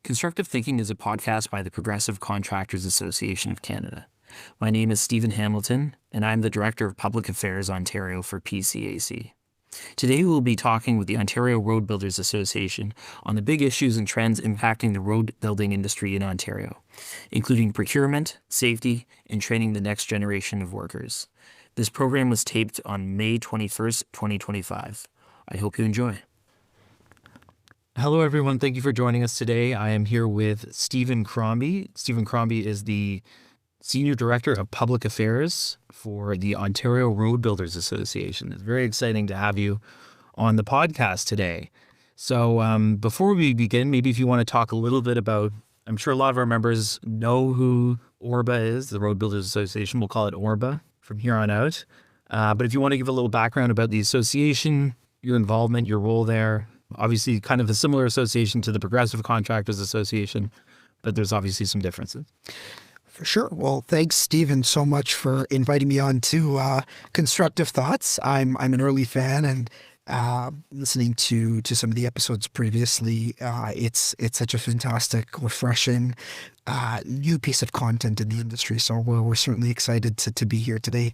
Constructive Thinking is a podcast by the Progressive Contractors Association of Canada. My name is Stephen Hamilton, and I'm the Director of Public Affairs Ontario for PCAC. Today we'll be talking with the Ontario Road Builders Association on the big issues and trends impacting the road building industry in Ontario, including procurement, safety, and training the next generation of workers. This program was taped on May 21st, 2025. I hope you enjoy. Hello, everyone. Thank you for joining us today. I am here with Steven Crombie. Steven Crombie is the Senior Director of Public Affairs for the Ontario Road Builders Association. It's very exciting to have you on the podcast today. So before we begin, maybe if you want to talk a little bit about, I'm sure a lot of our members know who ORBA is, the Road Builders Association. We'll call it ORBA from here on out. But if you want to give a little background about the association, your involvement, your role there, obviously kind of a similar association to the Progressive Contractors Association, but there's obviously some differences. For sure. Well, thanks, Stephen, so much for inviting me on to Constructive Thoughts. I'm an early fan, and listening to some of the episodes previously, it's such a fantastic, refreshing, new piece of content in the industry. So we're certainly excited to be here today.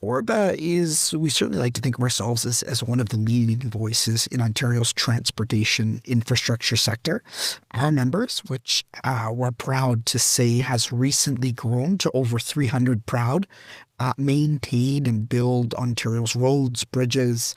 ORBA we certainly like to think of ourselves as one of the leading voices in Ontario's transportation infrastructure sector. Our members, which we're proud to say has recently grown to over 300 proud, maintain and build Ontario's roads, bridges,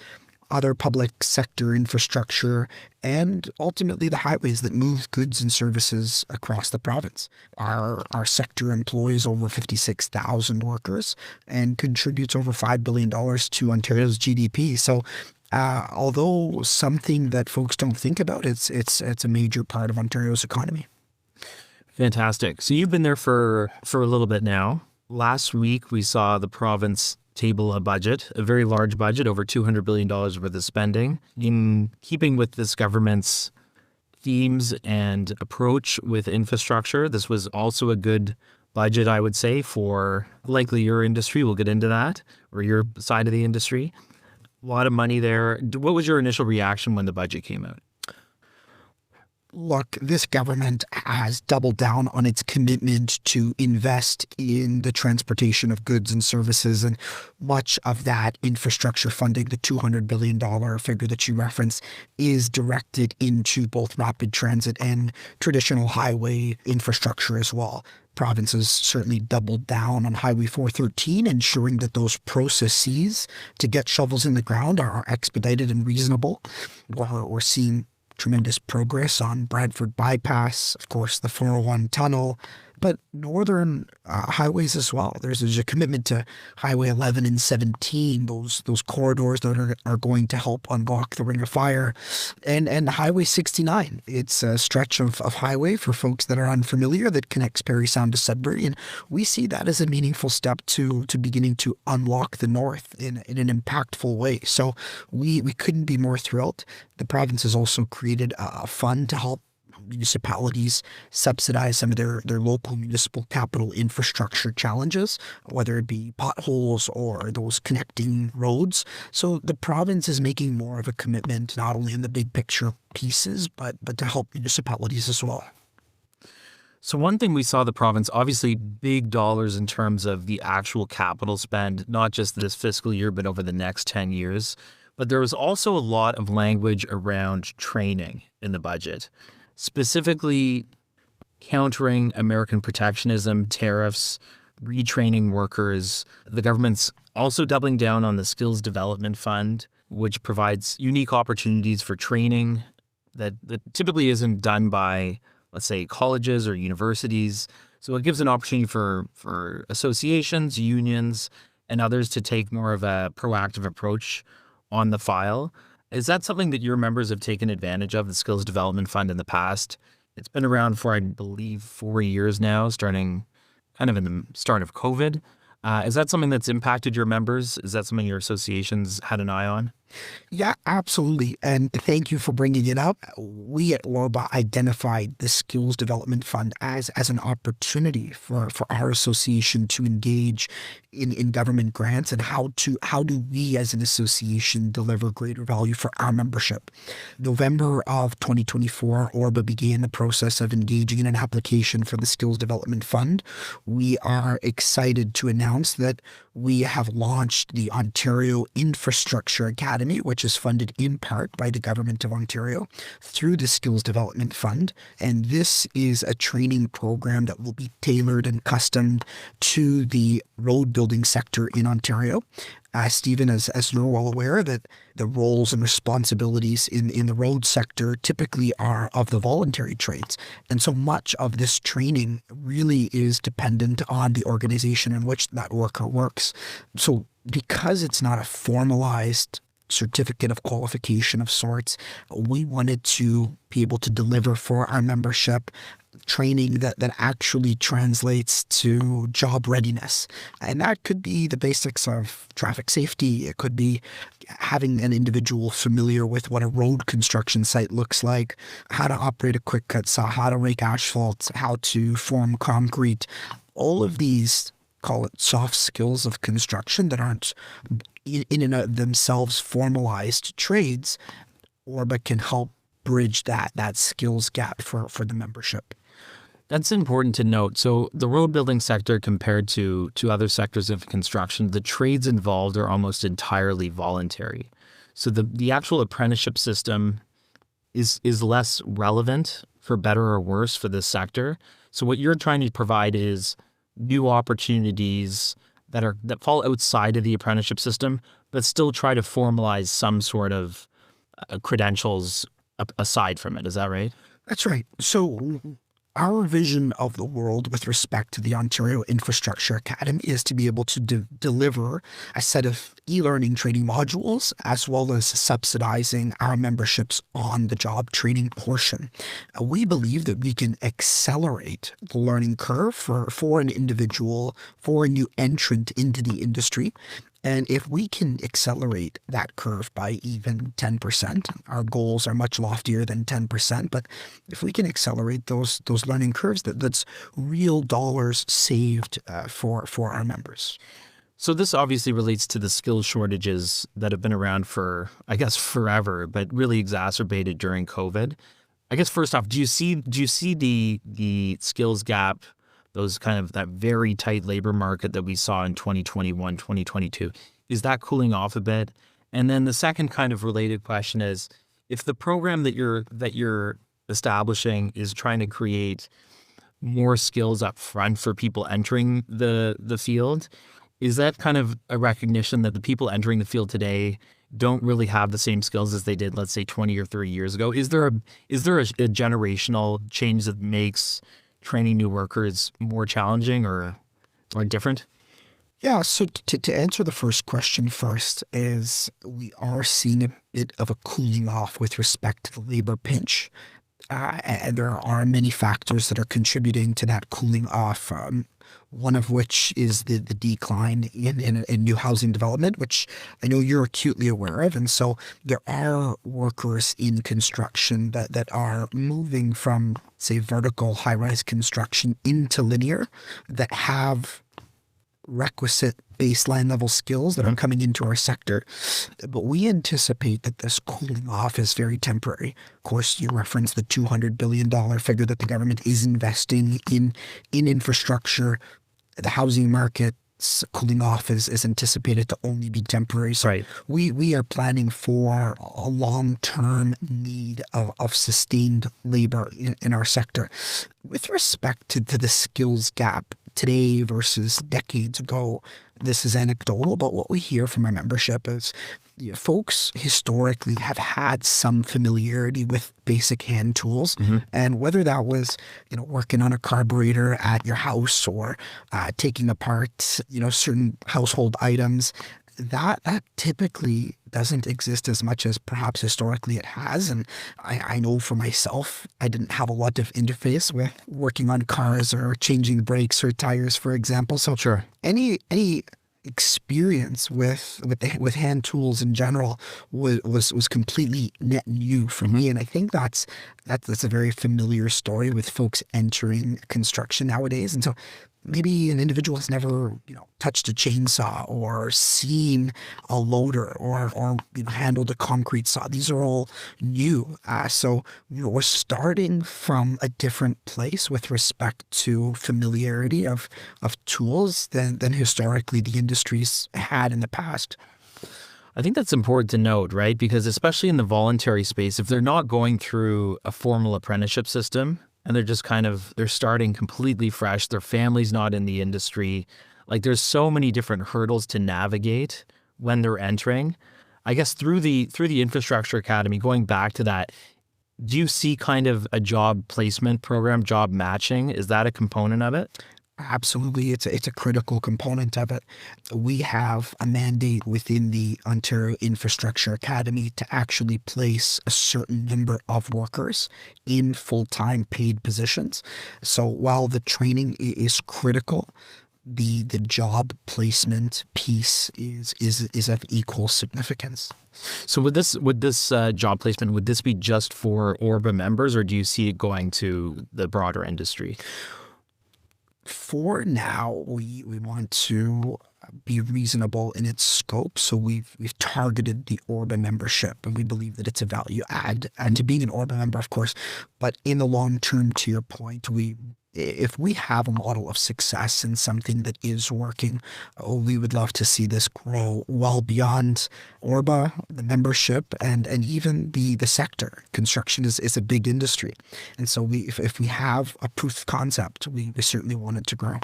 other public sector infrastructure, and ultimately the highways that move goods and services across the province. Our sector employs over 56,000 workers and contributes over $5 billion to Ontario's GDP. So although something that folks don't think about, it's a major part of Ontario's economy. Fantastic. So you've been there for a little bit now. Last week, we saw the province table a budget, a very large budget, over $200 billion worth of spending. In keeping with this government's themes and approach with infrastructure, this was also a good budget, I would say, for likely your industry. We'll get into that, or your side of the industry. A lot of money there. What was your initial reaction when the budget came out? Look, this government has doubled down on its commitment to invest in the transportation of goods and services, and much of that infrastructure funding, the $200 billion figure that you referenced, is directed into both rapid transit and traditional highway infrastructure as well. Province has certainly doubled down on Highway 413, ensuring that those processes to get shovels in the ground are expedited and reasonable. We're seeing tremendous progress on Bradford Bypass, of course, the 401 tunnel, but northern highways as well. There's a commitment to Highway 11 and 17, those corridors that are going to help unlock the Ring of Fire, and Highway 69. It's a stretch of highway, for folks that are unfamiliar, that connects Parry Sound to Sudbury, and we see that as a meaningful step to beginning to unlock the north in an impactful way. So we couldn't be more thrilled. The province has also created a fund to help municipalities subsidize some of their local municipal capital infrastructure challenges, whether it be potholes or those connecting roads. So the province is making more of a commitment, not only in the big picture pieces, but to help municipalities as well. So one thing we saw the province, obviously big dollars in terms of the actual capital spend, not just this fiscal year, but over the next 10 years. But there was also a lot of language around training in the budget, specifically countering American protectionism, tariffs, retraining workers. The government's also doubling down on the Skills Development Fund, which provides unique opportunities for training that typically isn't done by, let's say, colleges or universities. So it gives an opportunity for associations, unions, and others to take more of a proactive approach on the file. Is that something that your members have taken advantage of, the Skills Development Fund, in the past? It's been around for, I believe, 4 years now, starting kind of in the start of COVID. Is that something that's impacted your members? Is that something your associations had an eye on? Yeah, absolutely. And thank you for bringing it up. We at Orba identified the Skills Development Fund as an opportunity for our association to engage in government grants, and how do we as an association deliver greater value for our membership. November of 2024, Orba began the process of engaging in an application for the Skills Development Fund. We are excited to announce that we have launched the Ontario Infrastructure Academy, which is funded in part by the Government of Ontario through the Skills Development Fund. And this is a training program that will be tailored and customed to the road building sector in Ontario. Stephen, as you're well aware, that the roles and responsibilities in the road sector typically are of the voluntary trades. And so much of this training really is dependent on the organization in which that worker works. So because it's not a formalized certificate of qualification of sorts, we wanted to be able to deliver for our membership training that actually translates to job readiness. And that could be the basics of traffic safety. It could be having an individual familiar with what a road construction site looks like, how to operate a quick cut saw, how to rake asphalt, how to form concrete. All of these, call it soft skills of construction that aren't in and of themselves formalized trades, but can help bridge that skills gap for the membership. That's important to note. So the road building sector compared to other sectors of construction, the trades involved are almost entirely voluntary. So the actual apprenticeship system is less relevant, for better or worse, for this sector. So what you're trying to provide is new opportunities that fall outside of the apprenticeship system, but still try to formalize some sort of credentials aside from it. Is that right? That's right. So our vision of the world with respect to the Ontario Infrastructure Academy is to be able to deliver a set of e-learning training modules, as well as subsidizing our memberships on the job training portion. We believe that we can accelerate the learning curve for an individual, for a new entrant into the industry. And if we can accelerate that curve by even 10%, our goals are much loftier than 10%, but if we can accelerate those learning curves, that's real dollars saved for our members. So this obviously relates to the skill shortages that have been around for, I guess, forever, but really exacerbated during COVID. I guess first off, do you see the skills gap, those kind of that very tight labor market that we saw in 2021, 2022, is that cooling off a bit? And then the second kind of related question is, if the program that you're establishing is trying to create more skills up front for people entering the field, is that kind of a recognition that the people entering the field today don't really have the same skills as they did, let's say, 20 or 30 years ago? Is there a generational change that makes training new workers more challenging or different? Yeah, so to answer the first question first, is we are seeing a bit of a cooling off with respect to the labor pinch. And there are many factors that are contributing to that cooling off. One of which is the decline in new housing development, which I know you're acutely aware of. And so there are workers in construction that are moving from, say, vertical high-rise construction into linear, that have requisite baseline level skills that are coming into our sector. But we anticipate that this cooling off is very temporary. Of course, you referenced the $200 billion figure that the government is investing in infrastructure. The housing market's cooling off is anticipated to only be temporary. So Right. we are planning for a long-term need of sustained labor in our sector. With respect to the skills gap today versus decades ago, this is anecdotal, but what we hear from our membership is folks historically have had some familiarity with basic hand tools. And whether that was, working on a carburetor at your house or taking apart, certain household items, that typically doesn't exist as much as perhaps historically it has. And I know for myself, I didn't have a lot of interface with working on cars or changing brakes or tires, for example. So Sure. any experience with hand tools in general was completely net new for me, and I think that's a very familiar story with folks entering construction nowadays. And so maybe an individual has never touched a chainsaw or seen a loader or handled a concrete saw. These are all new. So we're starting from a different place with respect to familiarity of tools than historically the industries had in the past. I think that's important to note, right? Because especially in the voluntary space, if they're not going through a formal apprenticeship system and they're just they're starting completely fresh, their family's not in the industry, like there's so many different hurdles to navigate when they're entering. I guess through the Infrastructure Academy, going back to that, do you see kind of a job placement program, job matching? Is that a component of it? Absolutely. It's a critical component of it. We have a mandate within the Ontario Infrastructure Academy to actually place a certain number of workers in full-time paid positions. So while the training is critical, the job placement piece is of equal significance. So would this job placement, would this be just for ORBA members, or do you see it going to the broader industry? For now, we want to be reasonable in its scope. So we've targeted the ORBA membership, and we believe that it's a value add and to being an ORBA member, of course. But in the long term, to your point, if we have a model of success and something that is working, we would love to see this grow well beyond ORBA, the membership, and even the sector. Construction is a big industry. And so if we have a proof of concept, we certainly want it to grow.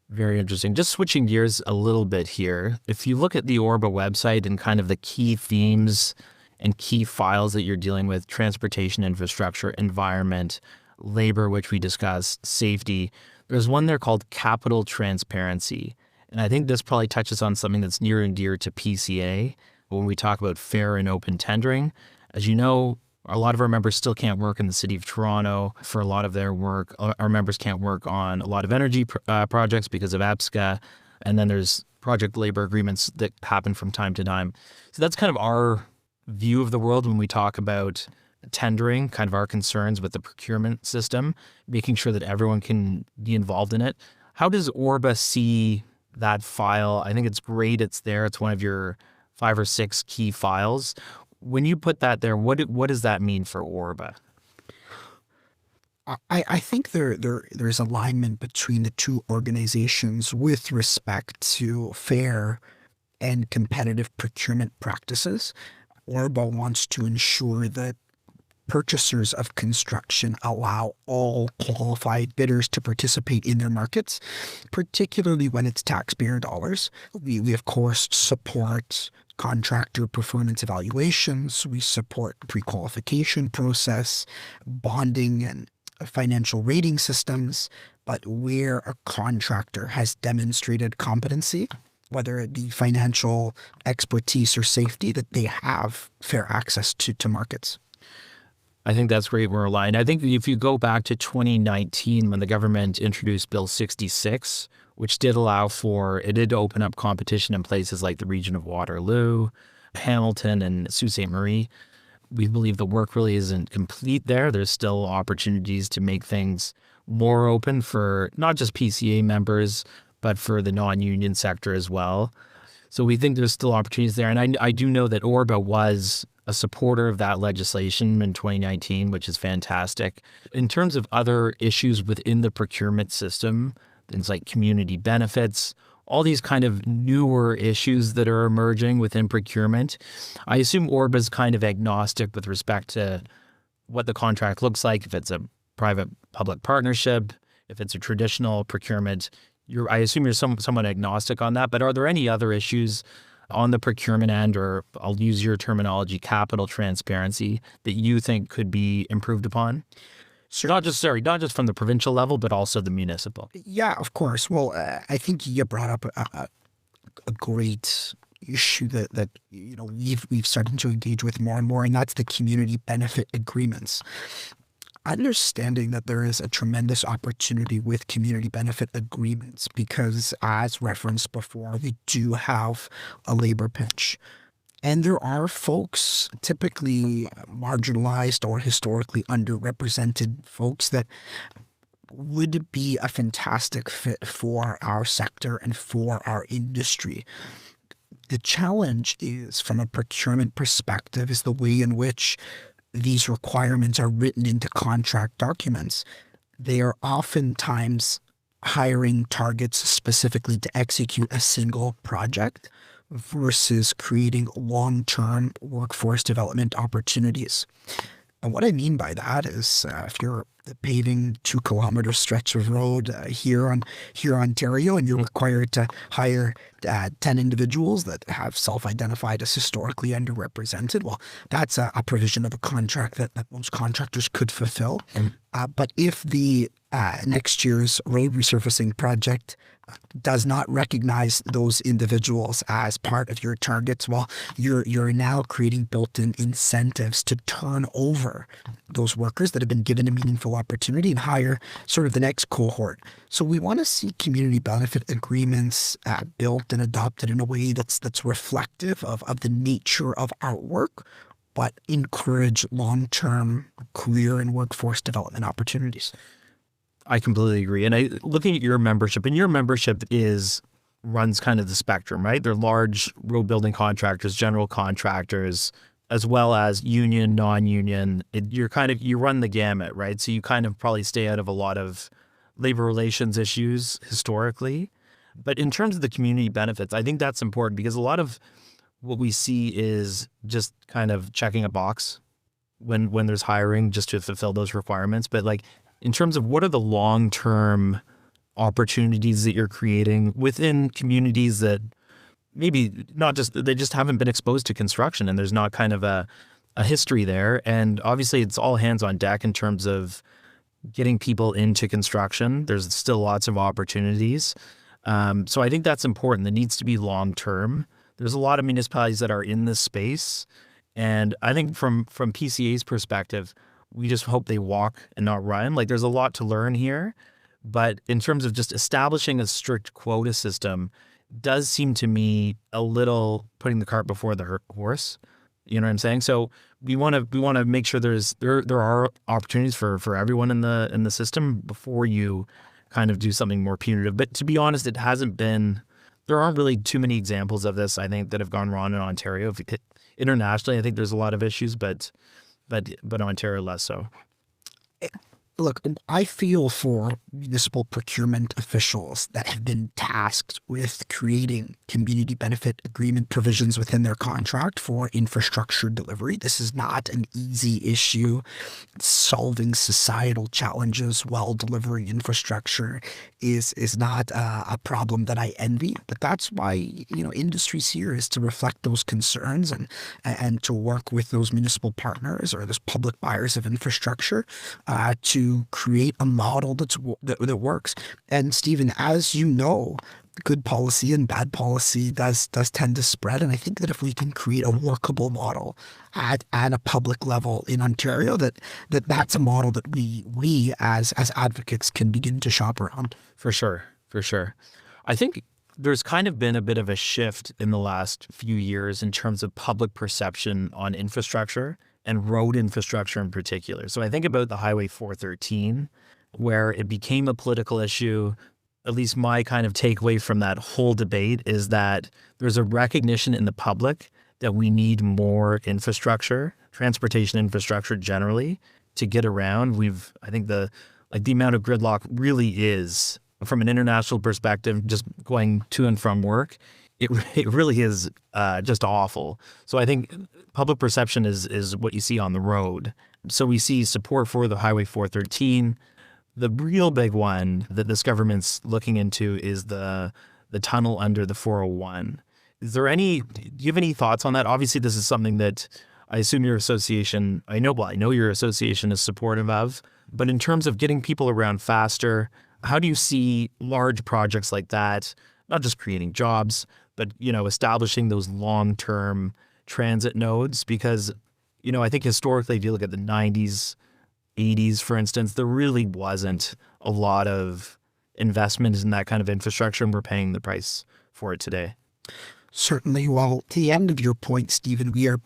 Very interesting. Just switching gears a little bit here. If you look at the ORBA website and kind of the key themes and key files that you're dealing with, transportation, infrastructure, environment, labor, which we discussed, safety, there's one there called capital transparency. And I think this probably touches on something that's near and dear to PCA when we talk about fair and open tendering. As you know, a lot of our members still can't work in the city of Toronto for a lot of their work. Our members can't work on a lot of energy projects because of EPSCA. And then there's project labor agreements that happen from time to time. So that's kind of our view of the world when we talk about tendering, kind of our concerns with the procurement system, making sure that everyone can be involved in it. How does ORBA see that file? I think it's great it's there. It's one of your 5 or 6 key files. When you put that there, what does that mean for ORBA? I think there's alignment between the two organizations with respect to fair and competitive procurement practices. ORBA wants to ensure that purchasers of construction allow all qualified bidders to participate in their markets, particularly when it's taxpayer dollars. We of course support contractor performance evaluations. We support pre-qualification process, bonding, and financial rating systems. But where a contractor has demonstrated competency, whether it be financial expertise or safety, that they have fair access to markets. I think that's great. We're aligned. I think if you go back to 2019, when the government introduced Bill 66, which did open up competition in places like the region of Waterloo, Hamilton, and Sault Ste. Marie. We believe the work really isn't complete there. There's still opportunities to make things more open for not just PCA members, but for the non-union sector as well. So we think there's still opportunities there. And I do know that ORBA was a supporter of that legislation in 2019, which is fantastic. In terms of other issues within the procurement system, things like community benefits, all these kind of newer issues that are emerging within procurement, I assume ORBA is kind of agnostic with respect to what the contract looks like, if it's a private-public partnership, if it's a traditional procurement. I assume you're somewhat agnostic on that, but are there any other issues on the procurement end, or I'll use your terminology, capital transparency, that you think could be improved upon? Sure. Not just from the provincial level, but also the municipal. Yeah, of course. Well, I think you brought up a great issue that we've started to engage with more and more, and that's the community benefit agreements. understanding that there is a tremendous opportunity with community benefit agreements because, as referenced before, we do have a labor pinch. And there are folks, typically marginalized or historically underrepresented folks, that would be a fantastic fit for our sector and for our industry. The challenge is, from a procurement perspective, is the way in which these requirements are written into contract documents. They are oftentimes hiring targets specifically to execute a single project versus creating long-term workforce development opportunities. And what I mean by that is, if you're paving 2 kilometer stretch of road here Ontario, and you're required to hire 10 individuals that have self-identified as historically underrepresented, well, that's a provision of a contract that most contractors could fulfill. But if the next year's road resurfacing project does not recognize those individuals as part of your targets, well, you're now creating built-in incentives to turn over those workers that have been given a meaningful opportunity and hire sort of the next cohort. So we want to see community benefit agreements built and adopted in a way that's reflective of the nature of our work, but encourage long-term career and workforce development opportunities. I completely agree. And looking at your membership, and your membership runs kind of the spectrum, right? They're large road building contractors, general contractors, as well as union, non-union. You run the gamut, right? So you kind of probably stay out of a lot of labor relations issues historically. But in terms of the community benefits, I think that's important because a lot of what we see is just kind of checking a box when there's hiring just to fulfill those requirements. But like, in terms of what are the long-term opportunities that you're creating within communities that maybe they just haven't been exposed to construction and there's not kind of a history there. And obviously it's all hands on deck in terms of getting people into construction. There's still lots of opportunities. So I think that's important. That needs to be long-term. There's a lot of municipalities that are in this space. And I think from PCA's perspective, we just hope they walk and not run. Like, there's a lot to learn here. But in terms of just establishing a strict quota system does seem to me a little putting the cart before the horse. You know what I'm saying? So we want to make sure there are opportunities for everyone in the system before you kind of do something more punitive. But to be honest, there aren't really too many examples of this, I think, that have gone wrong in Ontario. Internationally, I think there's a lot of issues, but Ontario less so. Look, I feel for municipal procurement officials that have been tasked with creating community benefit agreement provisions within their contract for infrastructure delivery. This is not an easy issue. Solving societal challenges while delivering infrastructure is not a problem that I envy. But that's why, industry's here is to reflect those concerns and to work with those municipal partners or those public buyers of infrastructure to create a model that works. And Steven, as you know, good policy and bad policy does tend to spread. And I think that if we can create a workable model at a public level in Ontario, that's a model that we as advocates can begin to shop around. For sure. I think there's kind of been a bit of a shift in the last few years in terms of public perception on infrastructure and road infrastructure in particular. So I think about the Highway 413, where it became a political issue. At least my kind of takeaway from that whole debate is that there's a recognition in the public that we need more infrastructure, transportation infrastructure generally, to get around. I think the amount of gridlock really is, from an international perspective, just going to and from work, it really is just awful. So I think public perception is what you see on the road. So we see support for the Highway 413. The real big one that this government's looking into is the tunnel under the 401. Do you have any thoughts on that? Obviously, this is something that I assume your association, I know your association is supportive of, but in terms of getting people around faster, how do you see large projects like that, not just creating jobs, but, establishing those long-term transit nodes? Because, I think historically, if you look at the 90s, 80s, for instance, there really wasn't a lot of investment in that kind of infrastructure, and we're paying the price for it today. Certainly. Well, to the end of your point, Stephen, we are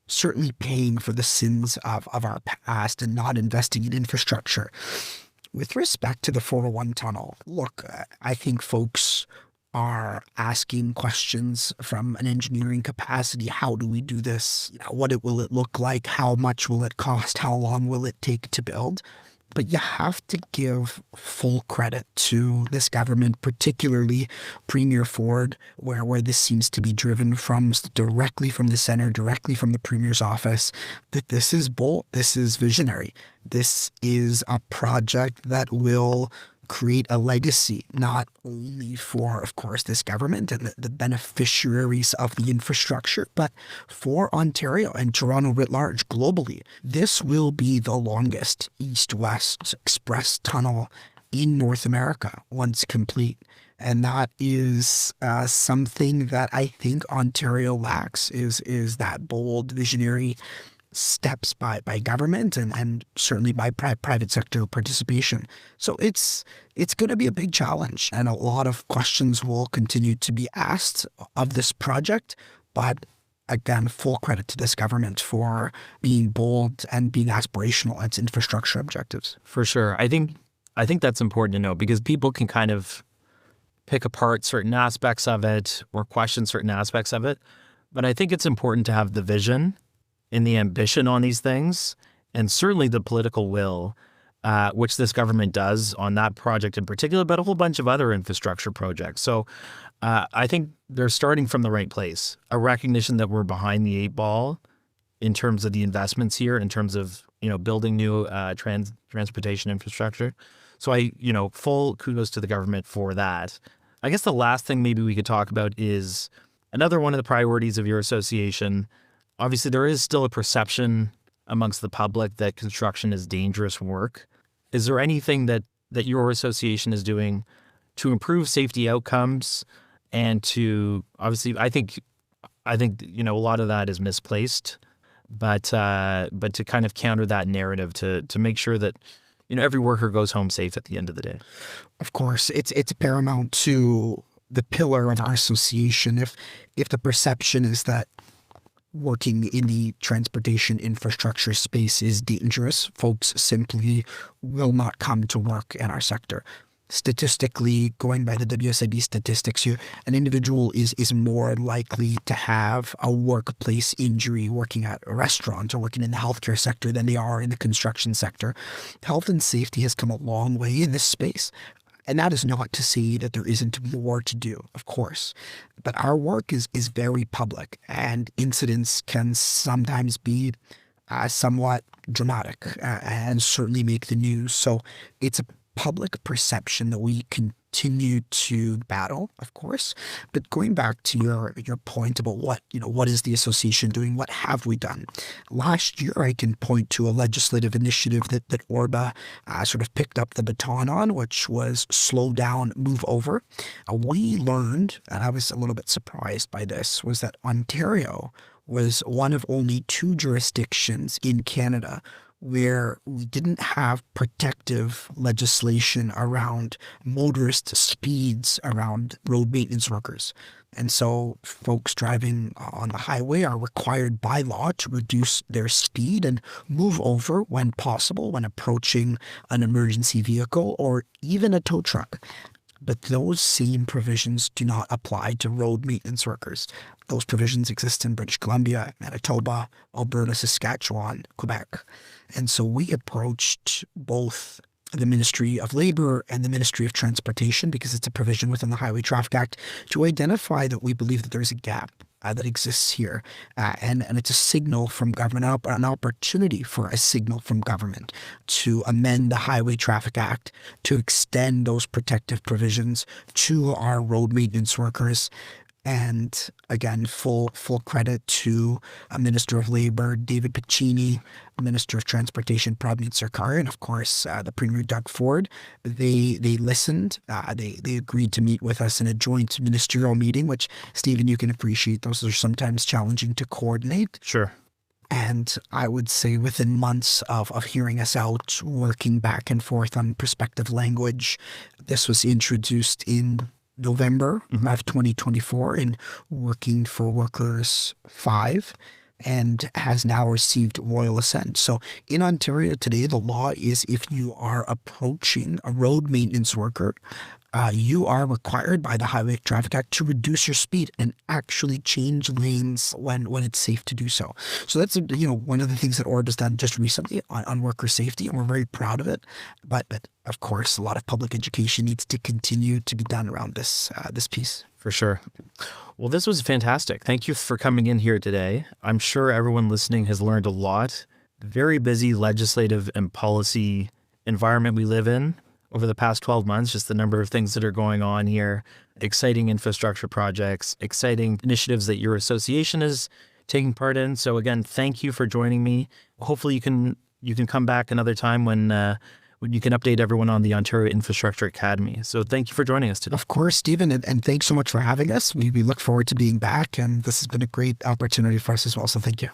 certainly paying for the sins of our past and not investing in infrastructure. With respect to the 401 tunnel, look, I think folks are asking questions from an engineering capacity. How do we do this? Will it look like? How much will it cost? How long will it take to build? But you have to give full credit to this government, particularly Premier Ford, where this seems to be driven from directly from the center, directly from the Premier's office, that this is bold, this is visionary. This is a project that will create a legacy, not only for, of course, this government and the beneficiaries of the infrastructure, but for Ontario and Toronto writ large globally. This will be the longest east-west express tunnel in North America once complete. And that is something that I think Ontario lacks, is that bold, visionary steps by government and certainly by private sector participation. So it's going to be a big challenge, and a lot of questions will continue to be asked of this project. But again, full credit to this government for being bold and being aspirational at its infrastructure objectives. For sure. I think that's important to know, because people can kind of pick apart certain aspects of it or question certain aspects of it. But I think it's important to have the vision and the ambition on these things, and certainly the political will, which this government does on that project in particular, but a whole bunch of other infrastructure projects. So I think they're starting from the right place, a recognition that we're behind the 8 ball in terms of the investments here, in terms of, building new transportation infrastructure. So full kudos to the government for that. I guess the last thing maybe we could talk about is another one of the priorities of your association. Obviously, there is still a perception amongst the public that construction is dangerous work. Is there anything that your association is doing to improve safety outcomes and to, obviously, I think a lot of that is misplaced, but to kind of counter that narrative, to make sure that every worker goes home safe at the end of the day? Of course, it's paramount to the pillar of our association. If the perception is that working in the transportation infrastructure space is dangerous, folks simply will not come to work in our sector. Statistically, going by the WSIB statistics here, an individual is more likely to have a workplace injury working at a restaurant or working in the healthcare sector than they are in the construction sector. Health and safety has come a long way in this space. And that is not to say that there isn't more to do, of course. But our work is very public, and incidents can sometimes be somewhat dramatic and certainly make the news. So it's a public perception that we continue to battle, of course. But going back to your point about what is the association doing, what have we done? Last year, I can point to a legislative initiative that Orba sort of picked up the baton on, which was slow down, move over. We learned, and I was a little bit surprised by this, was that Ontario was one of only 2 jurisdictions in Canada where we didn't have protective legislation around motorist speeds around road maintenance workers. And so folks driving on the highway are required by law to reduce their speed and move over when possible when approaching an emergency vehicle or even a tow truck. But those same provisions do not apply to road maintenance workers. Those provisions exist in British Columbia, Manitoba, Alberta, Saskatchewan, Quebec. And so we approached both the Ministry of Labour and the Ministry of Transportation, because it's a provision within the Highway Traffic Act, to identify that we believe that there's a gap that exists here. And it's a signal from government, an opportunity for a signal from government to amend the Highway Traffic Act to extend those protective provisions to our road maintenance workers. And again, full credit to Minister of Labour, David Piccini, Minister of Transportation, Prabhat Sarkar, and of course, the Premier Doug Ford. They listened. They agreed to meet with us in a joint ministerial meeting, which, Stephen, you can appreciate. Those are sometimes challenging to coordinate. Sure. And I would say within months of hearing us out, working back and forth on prospective language, this was introduced in November of 2024 in Working for Workers 5 and has now received royal assent. So in Ontario today, the law is if you are approaching a road maintenance worker, you are required by the Highway Traffic Act to reduce your speed and actually change lanes when it's safe to do so. So that's one of the things that ORD has done just recently on worker safety, and we're very proud of it. But of course, a lot of public education needs to continue to be done around this piece. For sure. Well, this was fantastic. Thank you for coming in here today. I'm sure everyone listening has learned a lot. Very busy legislative and policy environment we live in over the past 12 months, just the number of things that are going on here, exciting infrastructure projects, exciting initiatives that your association is taking part in. So again, thank you for joining me. Hopefully you can come back another time when you can update everyone on the Ontario Infrastructure Academy. So thank you for joining us today. Of course, Stephen, and thanks so much for having us. We look forward to being back, and this has been a great opportunity for us as well. So thank you.